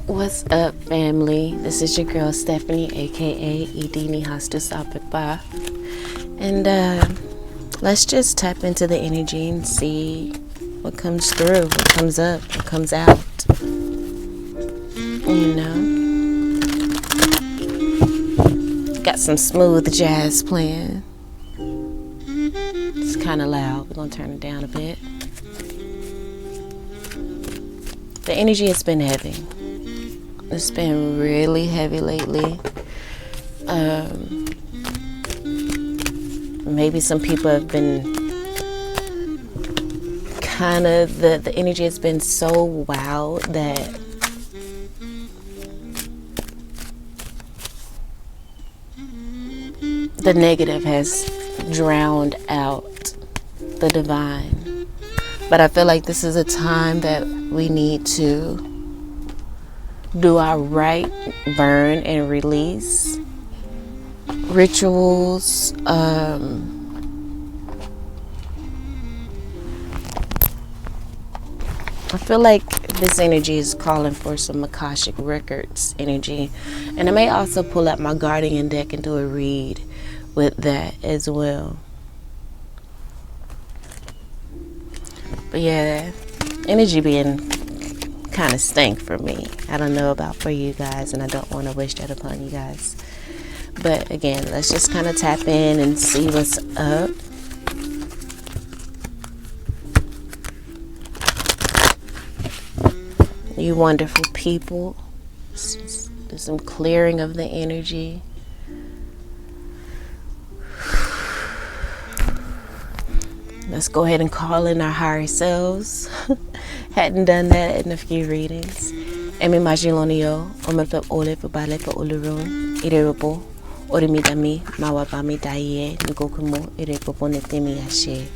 What's up, family? This is your girl Stephanie, aka Edini Hastu Sapapa. And let's just tap into the energy and see what comes through, what comes up, what comes out. You know, got some smooth jazz playing. It's kind of loud. We're gonna turn it down a bit. The energy has been heavy. It's been really heavy lately. Maybe some people have been kind of, the energy has been so wild that the negative has drowned out the divine. But I feel like this is a time that we need to do our right, burn and release rituals. I feel like this energy is calling for some Akashic Records energy, and I may also pull out my Guardian deck and do a read with that as well. But yeah, energy being kind of stank for me. I don't know about for you guys, and I don't want to wish that upon you guys. But again, let's just kind of tap in and see what's up. You wonderful people. There's some clearing of the energy. Let's go ahead and call in our higher selves. Hadn't done that in a few readings. Emi majilonio, omelpe ole pabale pa uluron, irebo, orimidami, mawabami daye, ngokumo, irepopo netemi ashe.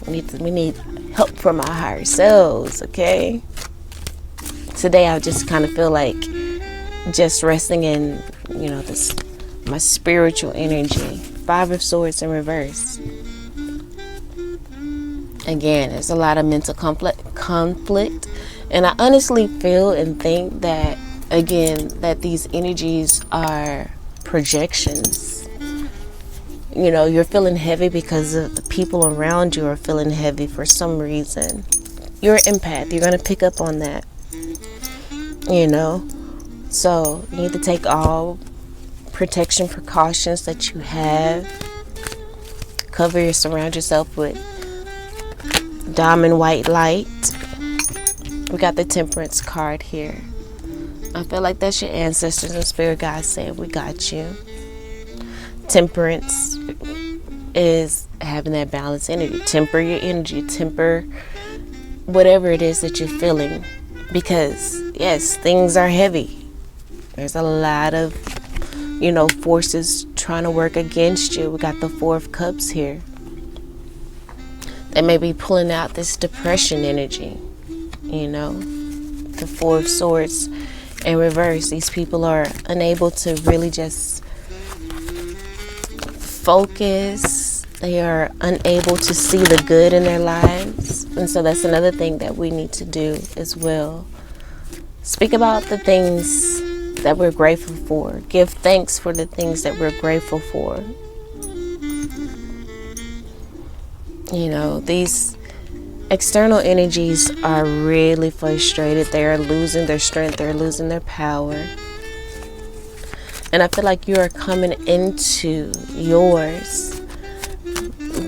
We need help from our higher selves, okay? Today I just kind of feel like just resting in, this my spiritual energy. 5 of Swords in reverse. Again, there's a lot of mental conflict, and I honestly feel and think that, again, that these energies are projections. You're feeling heavy because of the people around you are feeling heavy for some reason. You're an empath. You're going to pick up on that. So you need to take all protection precautions that you have. Surround yourself with diamond white light. We got the Temperance card here. I feel like that's your ancestors and spirit guides saying we got you. Temperance is having that balanced energy. Temper your energy. Temper whatever it is that you're feeling, because yes, things are heavy. There's a lot of forces trying to work against you. We got the 4 of Cups here. They may be pulling out this depression energy. The 4 of Swords in reverse. These people are unable to really just focus. They are unable to see the good in their lives. And so that's another thing that we need to do as well. Speak about the things that we're grateful for. Give thanks for the things that we're grateful for. These external energies are really frustrated. They are losing their strength. They're losing their power. And I feel like you are coming into yours,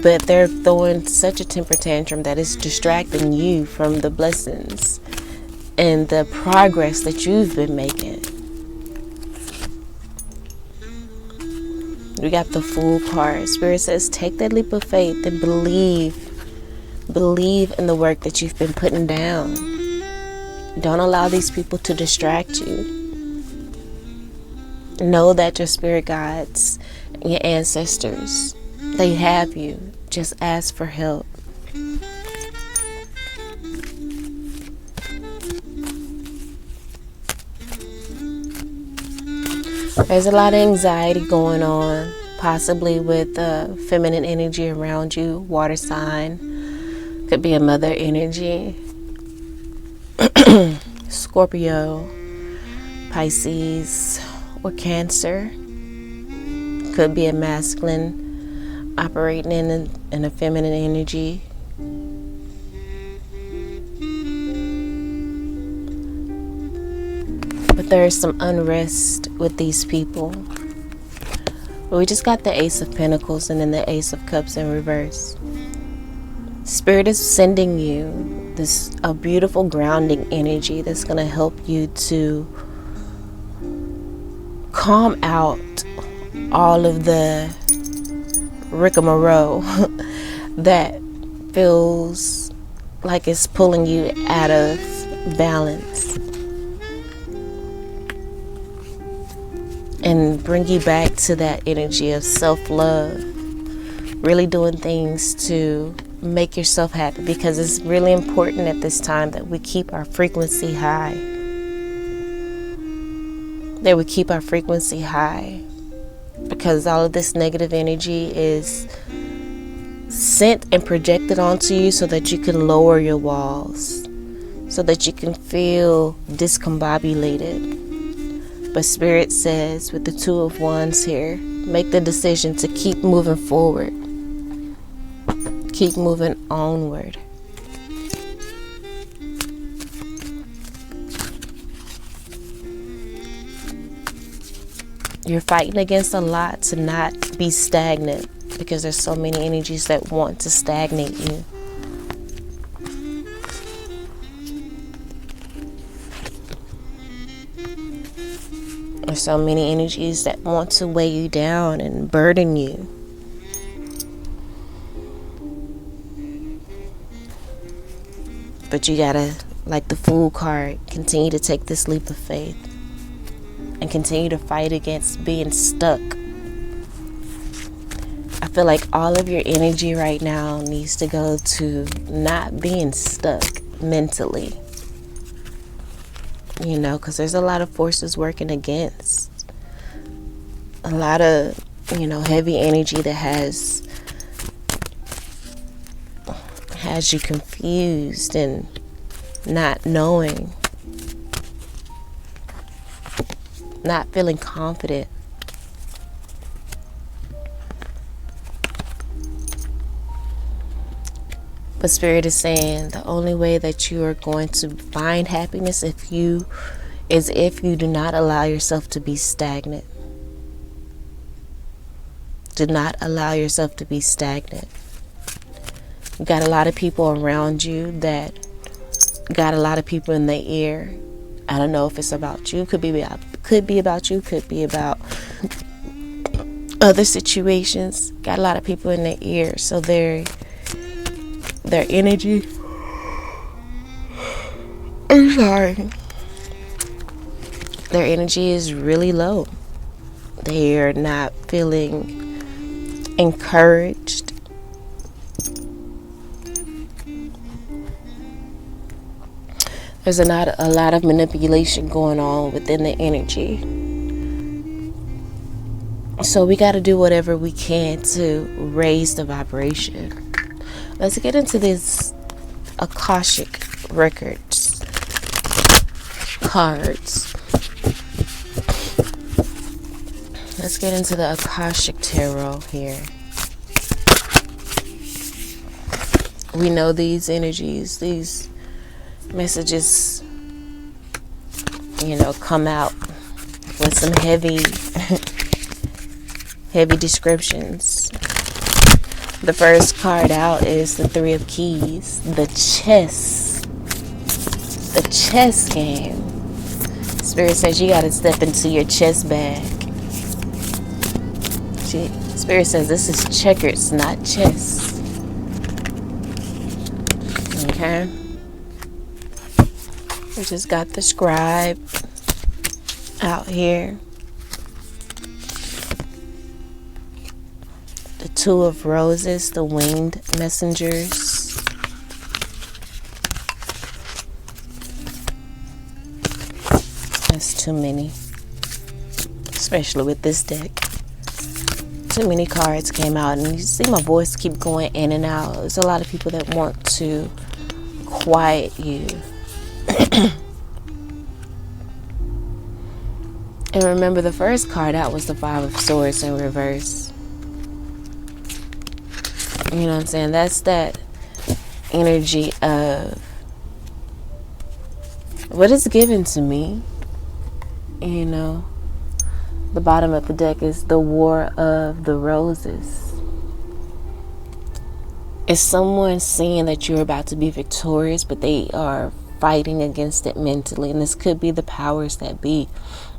but they're throwing such a temper tantrum that it's distracting you from the blessings and the progress that you've been making. We got the Fool card. Spirit says, take that leap of faith and believe. Believe in the work that you've been putting down. Don't allow these people to distract you. Know that your spirit guides and your ancestors, they have you. Just ask for help. There's a lot of anxiety going on, possibly with feminine energy around you, water sign. Could be a mother energy. Scorpio, Pisces, or Cancer. Could be a masculine operating in a feminine energy. But there is some unrest with these people. But we just got the Ace of Pentacles and then the Ace of Cups in reverse. Spirit is sending you a beautiful grounding energy that's going to help you to calm out all of the rigmarole that feels like it's pulling you out of balance, and bring you back to that energy of self-love, really doing things to make yourself happy, because it's really important at this time that we keep our frequency high. Because all of this negative energy is sent and projected onto you so that you can lower your walls, so that you can feel discombobulated. But Spirit says, with the Two of Wands here, make the decision to keep moving forward. Keep moving onward. You're fighting against a lot to not be stagnant, because there's so many energies that want to stagnate you. There's so many energies that want to weigh you down and burden you. But you gotta, like the Fool card, continue to take this leap of faith and continue to fight against being stuck. I feel like all of your energy right now needs to go to not being stuck mentally. You know, because there's a lot of forces working against. A lot of, heavy energy that has you confused and not knowing, not feeling confident. But Spirit is saying the only way that you are going to find happiness is if you do not allow yourself to be stagnant. Do not allow yourself to be stagnant. You got a lot of people around you that got a lot of people in their ear. I don't know if it's about you. Could be about you. Could be about other situations. Got a lot of people in their ear, so their energy. I'm sorry. Their energy is really low. They are not feeling encouraged. There's a lot of manipulation going on within the energy. So we got to do whatever we can to raise the vibration. Let's get into this Akashic Records cards. Let's get into the Akashic Tarot here. We know these energies, these messages, come out with some heavy descriptions. The first card out is the Three of Keys, the chess game. Spirit says you got to step into your chess bag. Spirit says this is checkers, not chess. Okay. We just got the Scribe out here. The Two of Roses, the Winged Messengers. That's too many, especially with this deck. Too many cards came out, and you see my voice keep going in and out. There's a lot of people that want to quiet you. And remember, the first card out was the Five of Swords in reverse. You know what I'm saying? That's that energy of what is given to me. You know, the bottom of the deck is the War of the Roses. It's someone seeing that you're about to be victorious, but they are fighting against it mentally. And this could be the powers that be.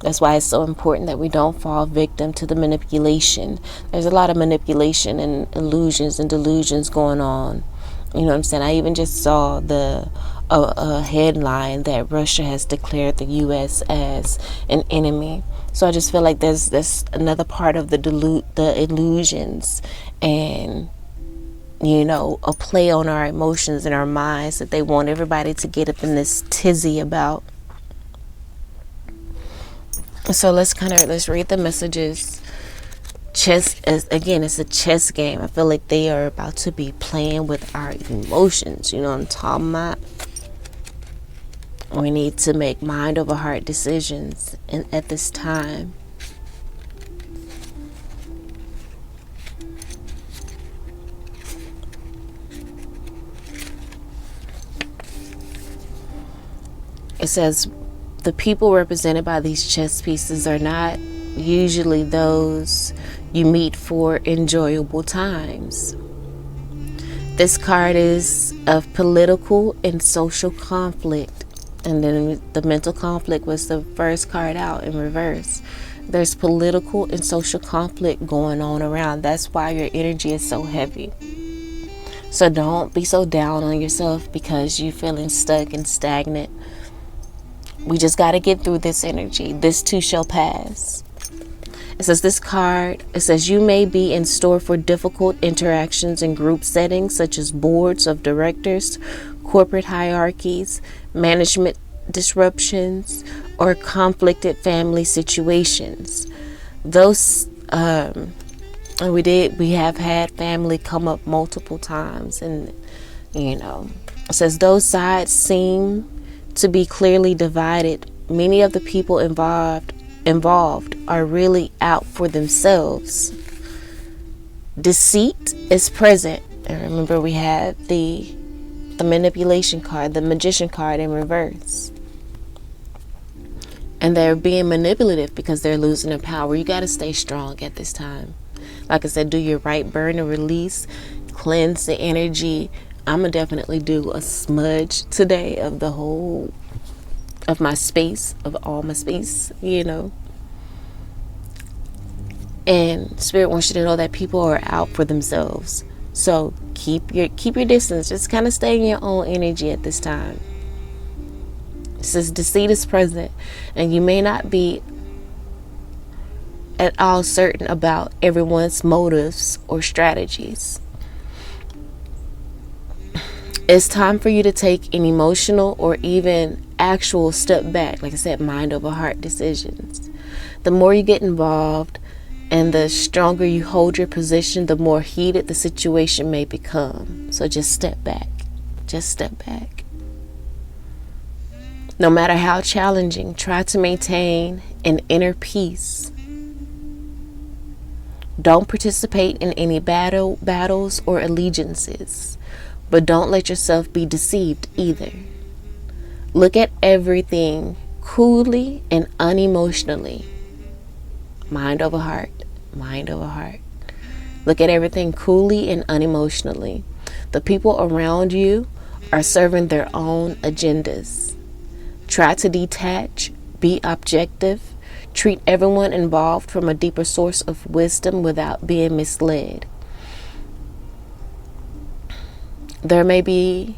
That's why it's so important that we don't fall victim to the manipulation. There's a lot of manipulation and illusions and delusions going on. You know what I'm saying? I even just saw a headline that Russia has declared the U.S. as an enemy. So I just feel like there's another part of the illusions and, you know, a play on our emotions and our minds that they want everybody to get up in this tizzy about. So let's read the messages. Again, it's a chess game. I feel like they are about to be playing with our emotions. You know what I'm talking about? We need to make mind over heart decisions at this time. It says the people represented by these chess pieces are not usually those you meet for enjoyable times. This card is of political and social conflict. And then the mental conflict was the first card out in reverse. There's political and social conflict going on around. That's why your energy is so heavy. So don't be so down on yourself because you're feeling stuck and stagnant. We just got to get through this energy. This too shall pass. It says this card, it says you may be in store for difficult interactions in group settings such as boards of directors, corporate hierarchies, management disruptions, or conflicted family situations. Those we have had family come up multiple times, and you know, it says those sides seem to be clearly divided. Many of the people involved are really out for themselves. Deceit is present. And remember, we had the manipulation card, the magician card in reverse. And they're being manipulative because they're losing their power. You got to stay strong at this time. Like I said, do your right, burn and release, cleanse the energy. I'm going to definitely do a smudge today of the whole of my space, of all my space, you know. And Spirit wants you to know that people are out for themselves. So keep your distance. Just kind of stay in your own energy at this time. It says deceit is present, and you may not be at all certain about everyone's motives or strategies. It's time for you to take an emotional or even actual step back. Like I said, mind over heart decisions. The more you get involved and the stronger you hold your position, the more heated the situation may become. So just step back. Just step back. No matter how challenging, try to maintain an inner peace. Don't participate in any battles or allegiances. But don't let yourself be deceived either. Look at everything coolly and unemotionally. Mind over heart. Mind over heart. Look at everything coolly and unemotionally. The people around you are serving their own agendas. Try to detach. Be objective. Treat everyone involved from a deeper source of wisdom without being misled. There may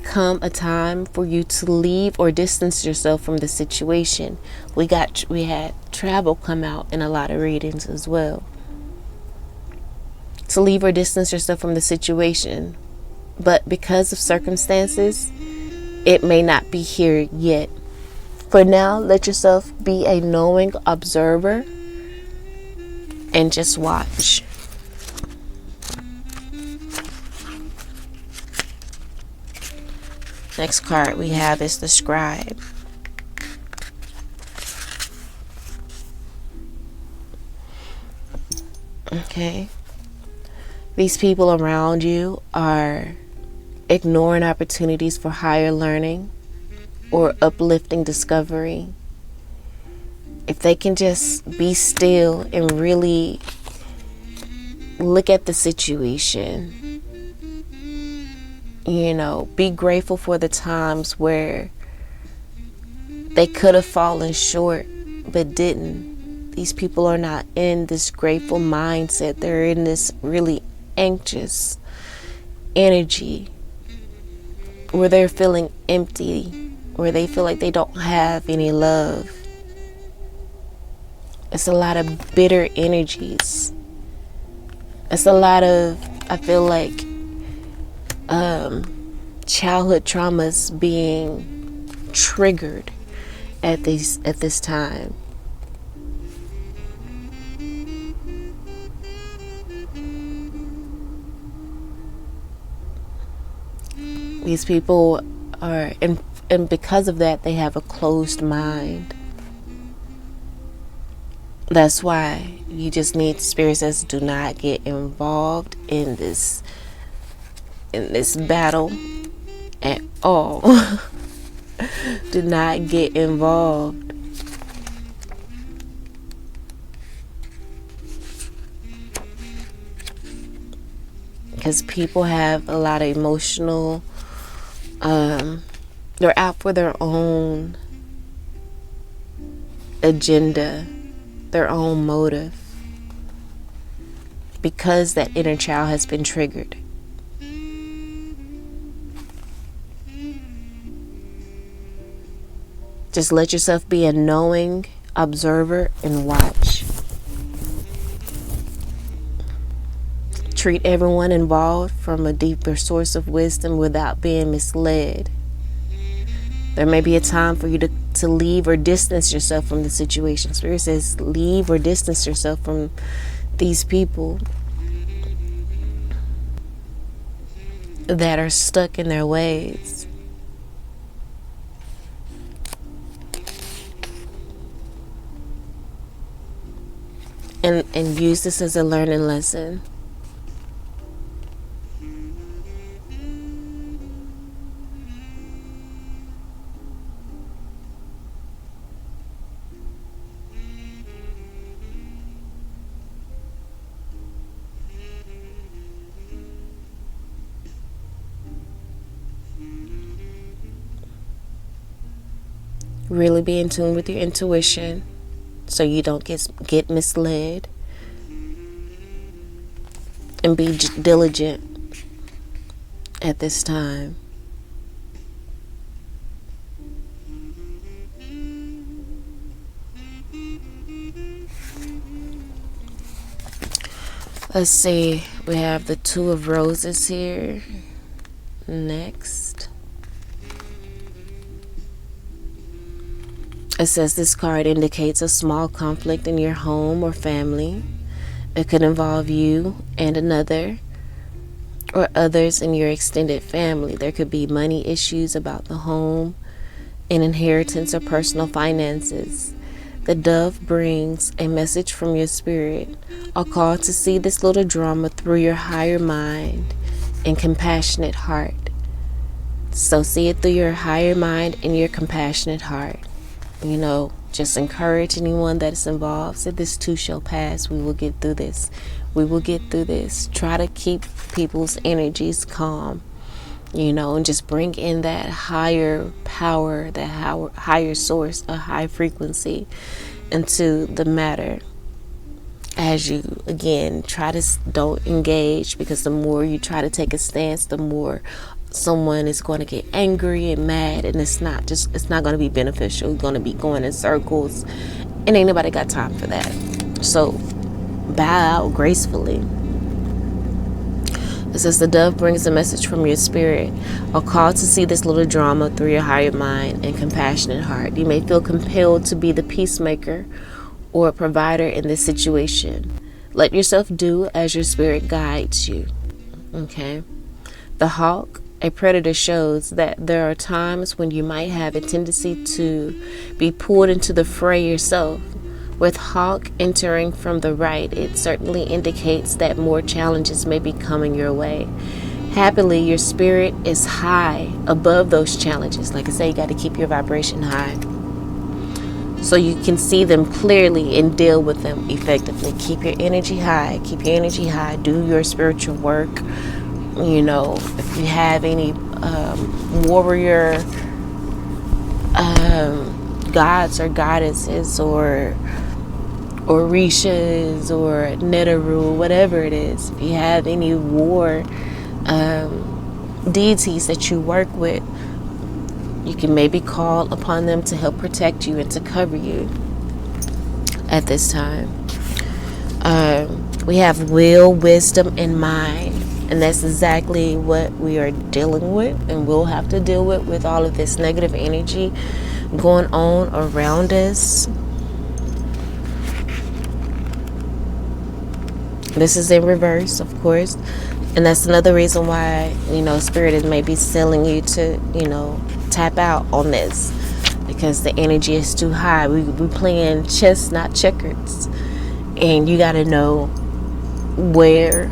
come a time for you to leave or distance yourself from the situation. We had travel come out in a lot of readings as well. To leave or distance yourself from the situation, but because of circumstances, it may not be here yet. For now, let yourself be a knowing observer and just watch. Next card we have is the Scribe. Okay? These people around you are ignoring opportunities for higher learning or uplifting discovery. If they can just be still and really look at the situation, be grateful for the times where they could have fallen short but didn't. These people are not in this grateful mindset. They're in this really anxious energy where they're feeling empty, where they feel like they don't have any love. It's a lot of bitter energies. It's a lot of, I feel like, childhood traumas being triggered at this time. These people are, and because of that, they have a closed mind. That's why you just need spirits that do not get involved in this battle at all. Do not get involved. Because people have a lot of emotional, they're out for their own agenda, their own motive, because that inner child has been triggered. Just let yourself be a knowing observer and watch. Treat everyone involved from a deeper source of wisdom without being misled. There may be a time for you to leave or distance yourself from the situation. Spirit says leave or distance yourself from these people that are stuck in their ways. And use this as a learning lesson. Really be in tune with your intuition so you don't get misled. And be diligent at this time. Let's see. We have the Two of Roses here. Next. It says this card indicates a small conflict in your home or family. It could involve you and another or others in your extended family. There could be money issues about the home, an inheritance, or personal finances. The dove brings a message from your spirit, a call to see this little drama through your higher mind and compassionate heart. So see it through your higher mind and your compassionate heart. Just encourage anyone that is involved. Say this too shall pass. We will get through this. We will get through this. Try to keep people's energies calm, and just bring in that higher power, that higher source, a high frequency into the matter. As you, again, try to don't engage, because the more you try to take a stance, the more someone is going to get angry and mad, and it's not going to be beneficial. It's going to be going in circles, and ain't nobody got time for that. So bow out gracefully. It says the dove brings a message from your spirit, a call to see this little drama through your higher mind and compassionate heart. You may feel compelled to be the peacemaker or a provider in this situation. Let yourself do as your spirit guides you. Okay. The hawk, a predator, shows that there are times when you might have a tendency to be pulled into the fray yourself With Hawk entering from the right, it certainly indicates that more challenges may be coming your way. Happily, your spirit is high above those challenges. Like I say, you got to keep your vibration high so you can see them clearly and deal with them effectively. Keep your energy high. Keep your energy high. Do your spiritual work. You know, if you have any warrior gods or goddesses or Orishas or Neteru, whatever it is, if you have any war deities that you work with, you can maybe call upon them to help protect you and to cover you at this time. We have will, wisdom, and mind. And that's exactly what we are dealing with and we'll have to deal with all of this negative energy going on around us. This is in reverse, of course. And that's another reason why, Spirit is maybe telling you to, tap out on this. Because the energy is too high. We're playing chess, not checkers. And you got to know where.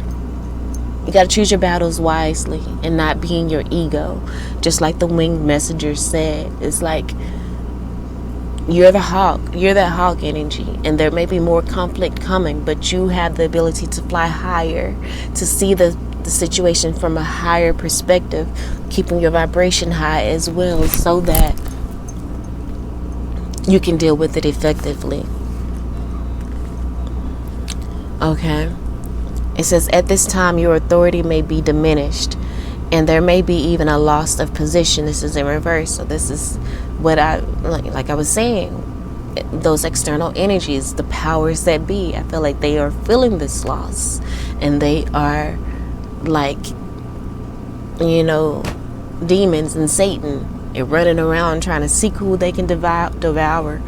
You got to choose your battles wisely and not being your ego. Just like the winged messenger said. It's like you're the hawk. You're that hawk energy. And there may be more conflict coming. But you have the ability to fly higher. To see the situation from a higher perspective. Keeping your vibration high as well. So that you can deal with it effectively. Okay. It says, at this time, your authority may be diminished, and there may be even a loss of position. This is in reverse. So this is what like I was saying, those external energies, the powers that be, I feel like they are feeling this loss, and they are like, demons and Satan. They're running around trying to seek who they can devour.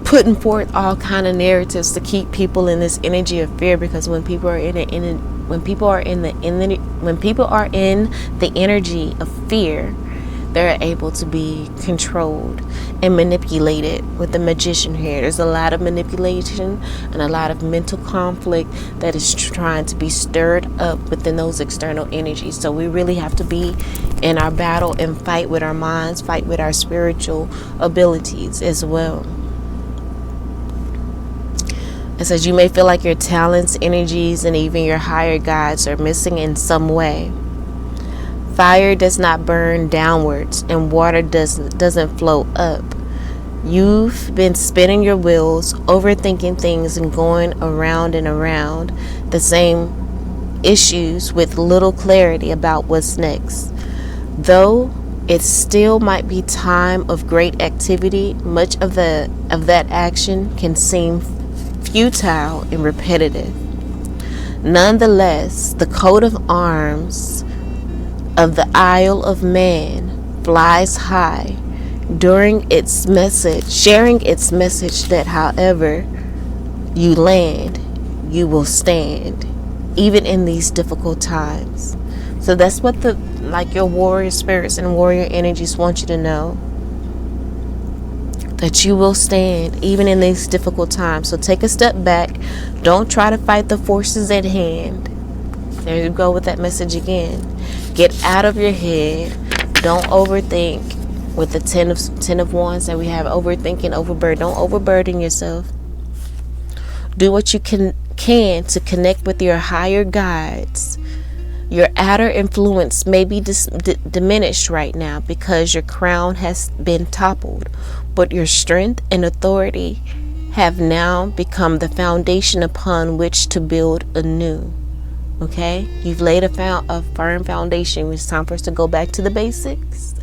Putting forth all kind of narratives to keep people in this energy of fear, because when people are in the energy of fear, they're able to be controlled and manipulated. With the magician here, there's a lot of manipulation and a lot of mental conflict that is trying to be stirred up within those external energies. So we really have to be in our battle and fight with our minds, fight with our spiritual abilities as well. It says you may feel like your talents, energies, and even your higher guides are missing in some way. Fire does not burn downwards, and water doesn't flow up. You've been spinning your wheels, overthinking things, and going around and around the same issues with little clarity about what's next. Though it still might be time of great activity, much of that action can seem futile and repetitive. Nonetheless, the coat of arms of the Isle of Man flies high, sharing its message that however you land, you will stand, even in these difficult times. So that's what your warrior spirits and warrior energies want you to know. That you will stand even in these difficult times. So take a step back. Don't try to fight the forces at hand. There you go with that message again. Get out of your head. Don't overthink. With the 10 of wands that we have, overthinking, overburden. Don't overburden yourself. Do what you can to connect with your higher guides. Your outer influence may be diminished right now because your crown has been toppled, but your strength and authority have now become the foundation upon which to build anew. Okay? You've laid a firm foundation. It's time for us to go back to the basics.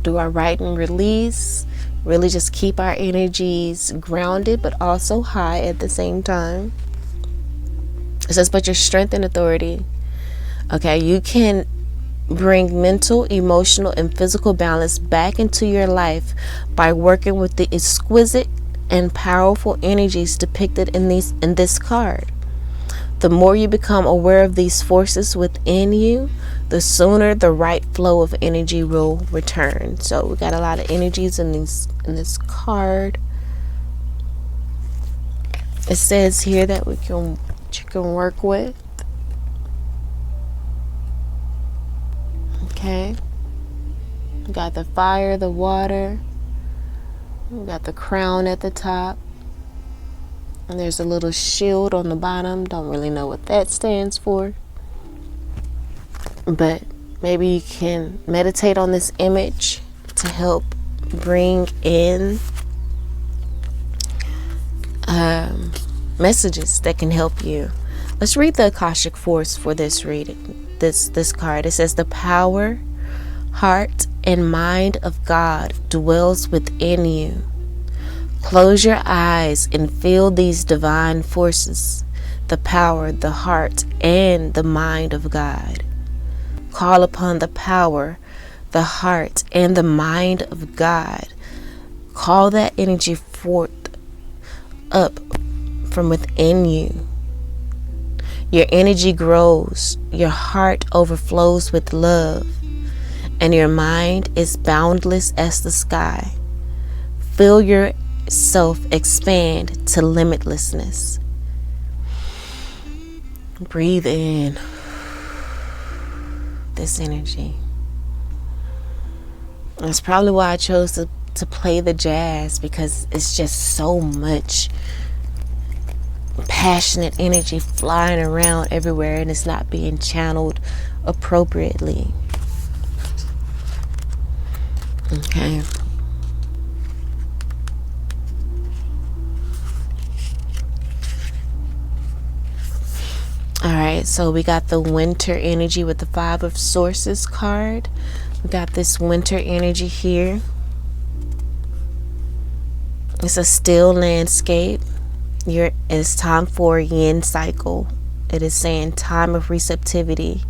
Do our right and release. Really just keep our energies grounded, but also high at the same time. It says, but your strength and authority. Okay, you can bring mental, emotional, and physical balance back into your life by working with the exquisite and powerful energies depicted in this card. The more you become aware of these forces within you, the sooner the right flow of energy will return. So we got a lot of energies in this card. It says here that you can work with. Okay. We got the fire, the water. We got the crown at the top. And there's a little shield on the bottom. Don't really know what that stands for. But maybe you can meditate on this image to help bring in messages that can help you. Let's read the Akashic Force for this reading. This card. It says the power, heart, and mind of God dwells within you. Close your eyes and feel these divine forces, the power, the heart, and the mind of God. Call upon the power, the heart, and the mind of God. Call that energy forth up from within you. Your energy grows, your heart overflows with love, and your mind is boundless as the sky. Feel yourself expand to limitlessness. Breathe in this energy. That's probably why I chose to play the jazz, because it's just so much passionate energy flying around everywhere and it's not being channeled appropriately. Okay. Alright, so we got the winter energy with the 5 of Sources card. We got this winter energy here. It's a still landscape. It's time for a yin cycle. It is saying time of receptivity.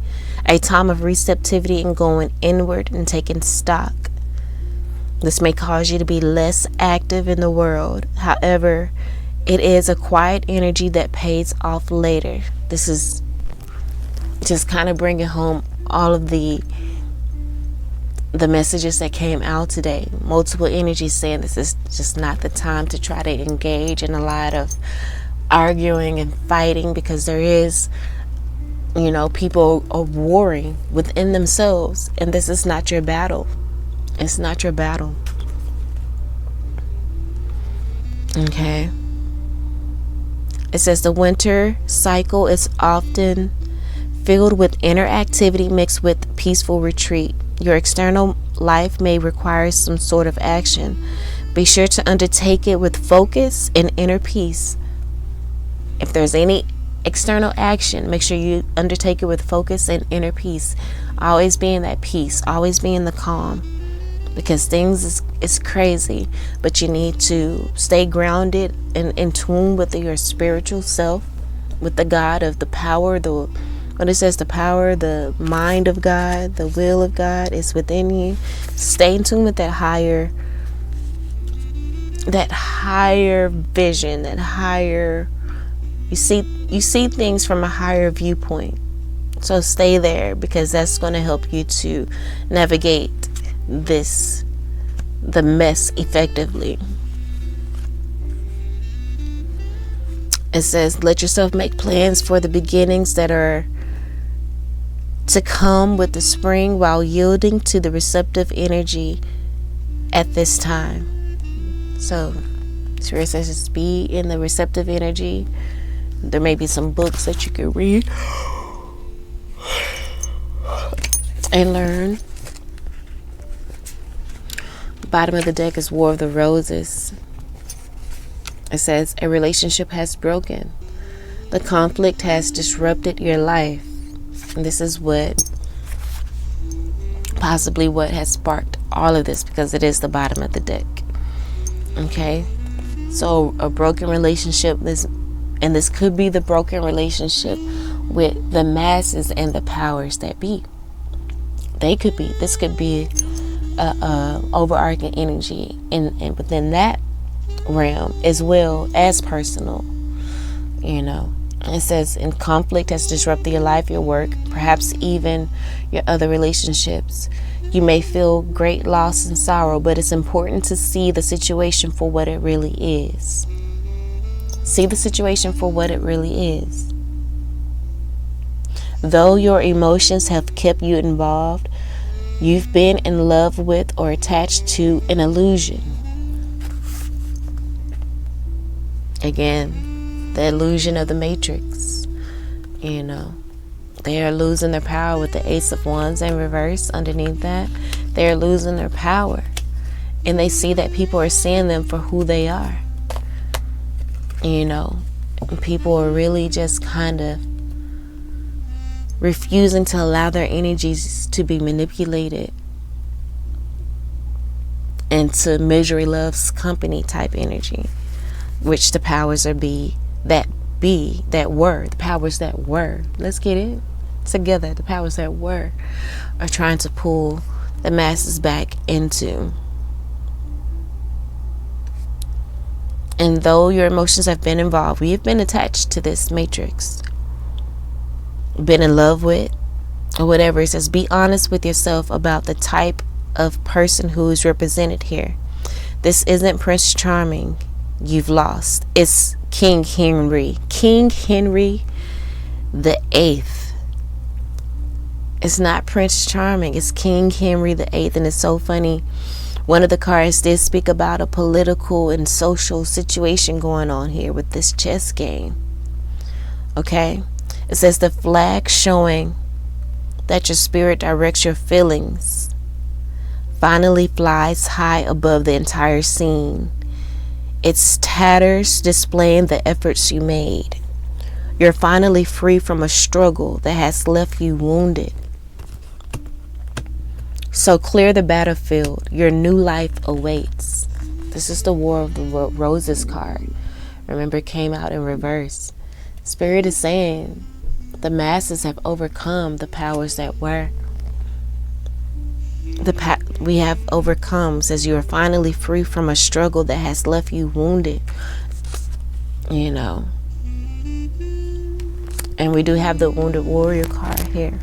A time of receptivity and going inward and taking stock. This may cause you to be less active in the world. However, it is a quiet energy that pays off later. This is just kind of bringing home all of the messages that came out today. Multiple energies saying this is just not the time to try to engage in a lot of arguing and fighting, because there is, people are warring within themselves, and this is not your battle. It's not your battle. Okay. It says the winter cycle is often filled with inner activity mixed with peaceful retreat. Your external life may require some sort of action. Be sure to undertake it with focus and inner peace. If there's any external action, make sure you undertake it with focus and inner peace. Always be in that peace, always be in the calm, because things is crazy, but you need to stay grounded and in tune with your spiritual self, with the God of the power, when it says the power, the mind of God, the will of God is within you. Stay in tune with that higher vision, that higher, you see things from a higher viewpoint. So stay there, because that's going to help you to navigate the mess effectively. It says, let yourself make plans for the beginnings that are to come with the spring, while yielding to the receptive energy at this time. So Spirit says just be in the receptive energy. There may be some books that you can read and learn. The bottom of the deck is War of the Roses. It says a relationship has broken. The conflict has disrupted your life. And this is possibly what has sparked all of this, because it is the bottom of the deck. Okay, so a broken relationship, this could be the broken relationship with the masses and the powers that be. This could be a overarching energy and within that realm as well as personal. It says, in conflict has disrupted your life, your work, perhaps even your other relationships. You may feel great loss and sorrow, but it's important to see the situation for what it really is. See the situation for what it really is. Though your emotions have kept you involved, you've been in love with or attached to an illusion. Again, the illusion of the Matrix. They are losing their power with the Ace of Wands in reverse underneath that. They are losing their power. And they see that people are seeing them for who they are. People are really just kind of refusing to allow their energies to be manipulated into misery loves company type energy, which the powers that were, the powers that were, let's get it together, the powers that were are trying to pull the masses back into. And though your emotions have been involved, we have been attached to this matrix, been in love with, or whatever. It says, be honest with yourself about the type of person who is represented here. This isn't Prince Charming you've lost. It's King Henry. King Henry the Eighth. It's not Prince Charming. It's King Henry the Eighth. And it's so funny. One of the cards did speak about a political and social situation going on here with this chess game. Okay? It says the flag showing that your spirit directs your feelings finally flies high above the entire scene. Its tatters displaying the efforts you made. You're finally free from a struggle that has left you wounded. So clear the battlefield. Your new life awaits. This is the War of the Roses card. Remember, it came out in reverse. Spirit is saying the masses have overcome the powers that were. We have overcome, says you are finally free from a struggle that has left you wounded. And we do have the Wounded Warrior card here.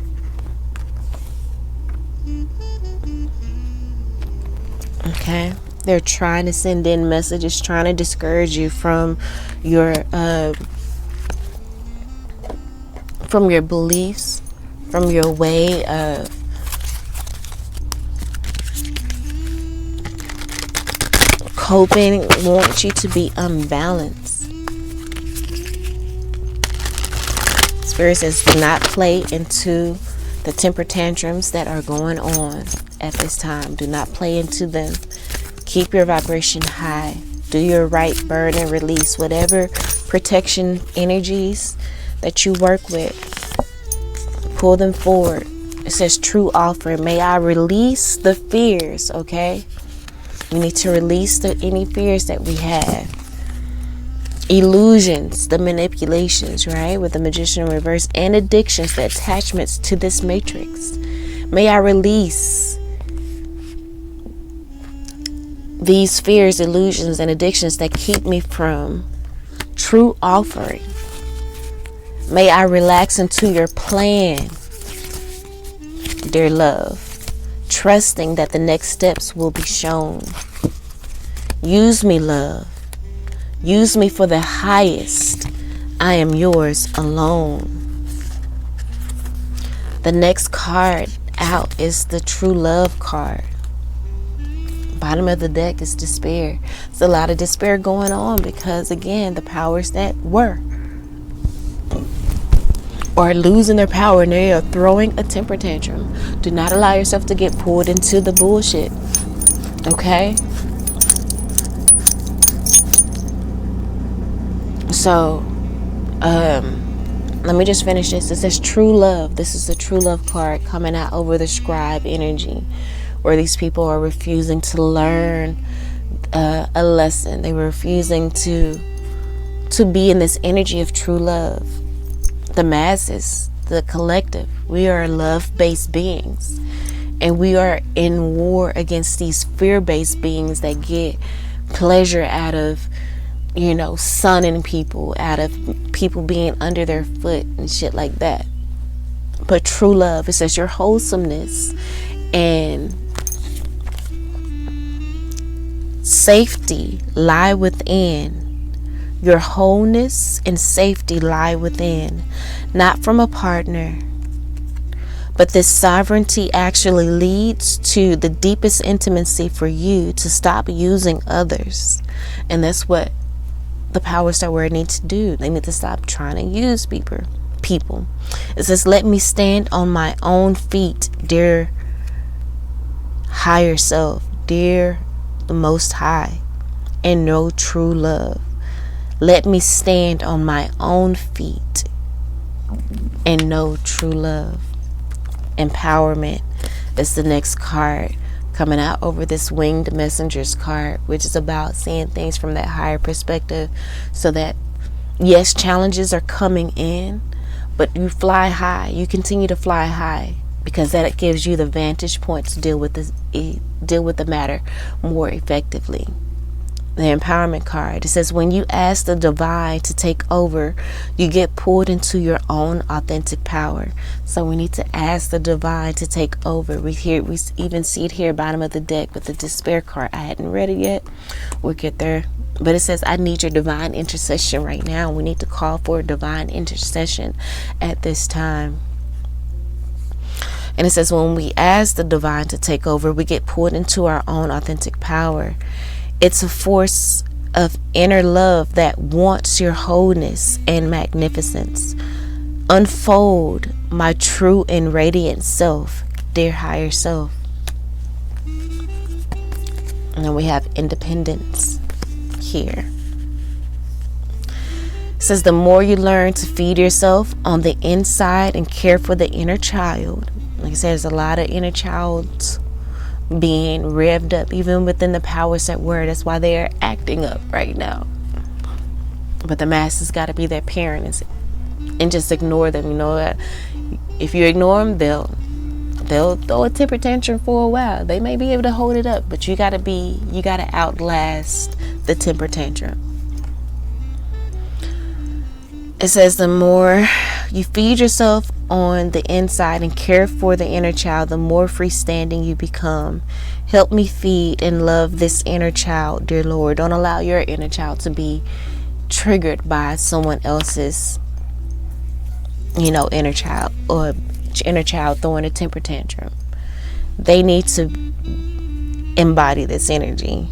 Okay, they're trying to send in messages, trying to discourage you from your beliefs, from your way of coping. Want you to be unbalanced. Spirit says, do not play into the temper tantrums that are going on at this time. Do not play into them. Keep your vibration high. Do your right, burn and release whatever protection energies that you work with. Pull them forward. It says true offer. May I release the fears, okay? We need to release any fears that we have. Illusions, the manipulations, right? With the Magician in reverse, and addictions, the attachments to this matrix. May I release these fears, illusions, and addictions that keep me from true offering. May I relax into your plan, dear love, trusting that the next steps will be shown. Use me, love. Use me for the highest. I am yours alone. The next card out is the True Love card. Bottom of the deck is despair. There's a lot of despair going on because, again, the powers that were are losing their power and they are throwing a temper tantrum. Do not allow yourself to get pulled into the bullshit. Okay? So, let me just finish this. It says true love. This is the True Love card coming out over the scribe energy, where these people are refusing to learn a lesson. They were refusing to be in this energy of true love. The masses, the collective, we are love-based beings, and we are in war against these fear-based beings that get pleasure out of, sunning people, out of people being under their foot and shit like that. But true love, it says your wholesomeness and safety lie within. Your wholeness and safety lie within, not from a partner. But this sovereignty actually leads to the deepest intimacy for you to stop using others. And that's what the Power Star Word needs to do. They need to stop trying to use people. It says, let me stand on my own feet, dear higher self, dear the Most High, and know true love. Let me stand on my own feet and know true love. Empowerment is the next card coming out over this Winged Messengers card, which is about seeing things from that higher perspective, so that yes, challenges are coming in, but you fly high. You continue to fly high, because that gives you the vantage point to deal with the matter more effectively. The Empowerment card, it says, when you ask the divine to take over, you get pulled into your own authentic power. So we need to ask the divine to take over. We even see it here, bottom of the deck, with the Despair card. I hadn't read it yet. We'll get there. But it says, I need your divine intercession right now. We need to call for divine intercession at this time. And it says, when we ask the divine to take over, we get pulled into our own authentic power. It's a force of inner love that wants your wholeness and magnificence. Unfold my true and radiant self, dear higher self. And then we have Independence here. It says, the more you learn to feed yourself on the inside and care for the inner child. Like I said, there's a lot of inner childs being revved up, even within the Power Set Word. That's why they are acting up right now. But the masses got to be their parent and just ignore them. You know, if you ignore them, they'll throw a temper tantrum for a while. They may be able to hold it up, but you got to outlast the temper tantrum. It says, the more you feed yourself on the inside and care for the inner child, the more freestanding you become. Help me feed and love this inner child, dear Lord. Don't allow your inner child to be triggered by someone else's, inner child, or inner child throwing a temper tantrum. They need to embody this energy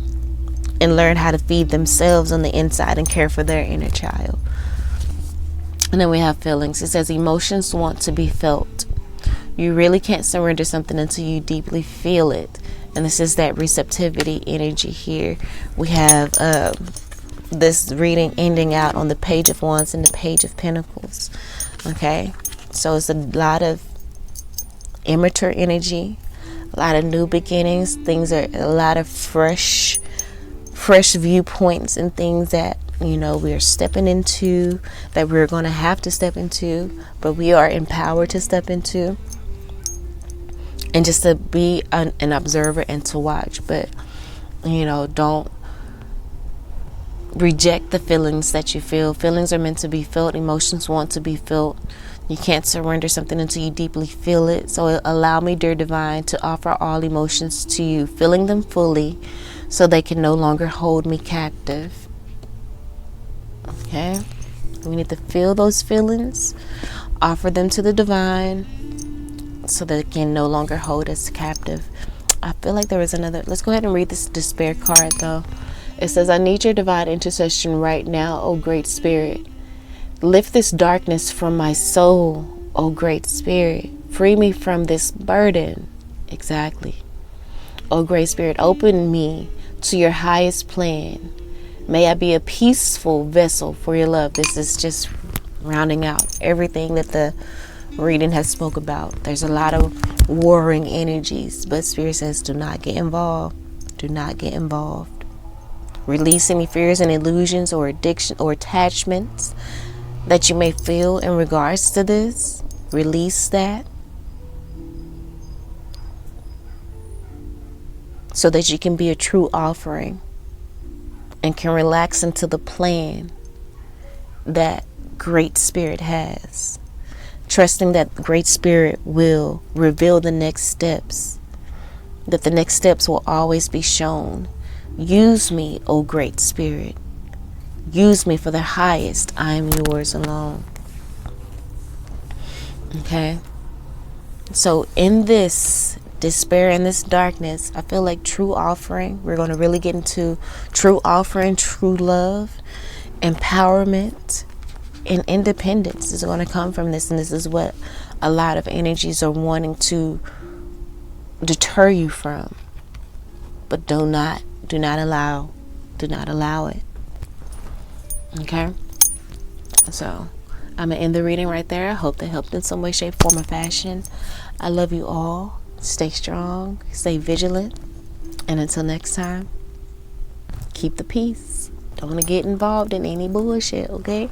and learn how to feed themselves on the inside and care for their inner child. And then we have feelings. It says, emotions want to be felt. You really can't surrender something until you deeply feel it. And this is that receptivity energy here. We have this reading ending out on the Page of Wands and the Page of Pentacles. Okay, so it's a lot of immature energy, a lot of new beginnings. Things are a lot of fresh viewpoints and things that we're stepping into, that we're going to have to step into, but we are empowered to step into, and just to be an observer and to watch. But don't reject the feelings that you feel. Feelings are meant to be felt. Emotions want to be felt. You can't surrender something until you deeply feel it. So allow me, dear divine, to offer all emotions to you, feeling them fully, so they can no longer hold me captive. Okay, we need to feel those feelings, offer them to the divine, so that it can no longer hold us captive. I feel like there was another. Let's go ahead and read this Despair card, though. It says, I need your divine intercession right now, O Great Spirit. Lift this darkness from my soul, O Great Spirit. Free me from this burden. Exactly. O Great Spirit, open me to your highest plan. May I be a peaceful vessel for your love. This is just rounding out everything that the reading has spoke about. There's a lot of warring energies, but Spirit says, do not get involved. Do not get involved. Release any fears and illusions or addiction or attachments that you may feel in regards to this. Release that, so that you can be a true offering and can relax into the plan that Great Spirit has. Trusting that Great Spirit will reveal the next steps, that the next steps will always be shown. Use me, O Great Spirit. Use me for the highest. I am yours alone. Okay? So in this despair and this darkness, I feel like true offering, we're going to really get into true offering, true love, empowerment, and independence is going to come from this. And this is what a lot of energies are wanting to deter you from. But do not allow it. Okay? So I'm going to end the reading right there. I hope that helped in some way, shape, form, or fashion. I love you all. Stay strong. Stay vigilant. And until next time, keep the peace. Don't want to get involved in any bullshit, okay?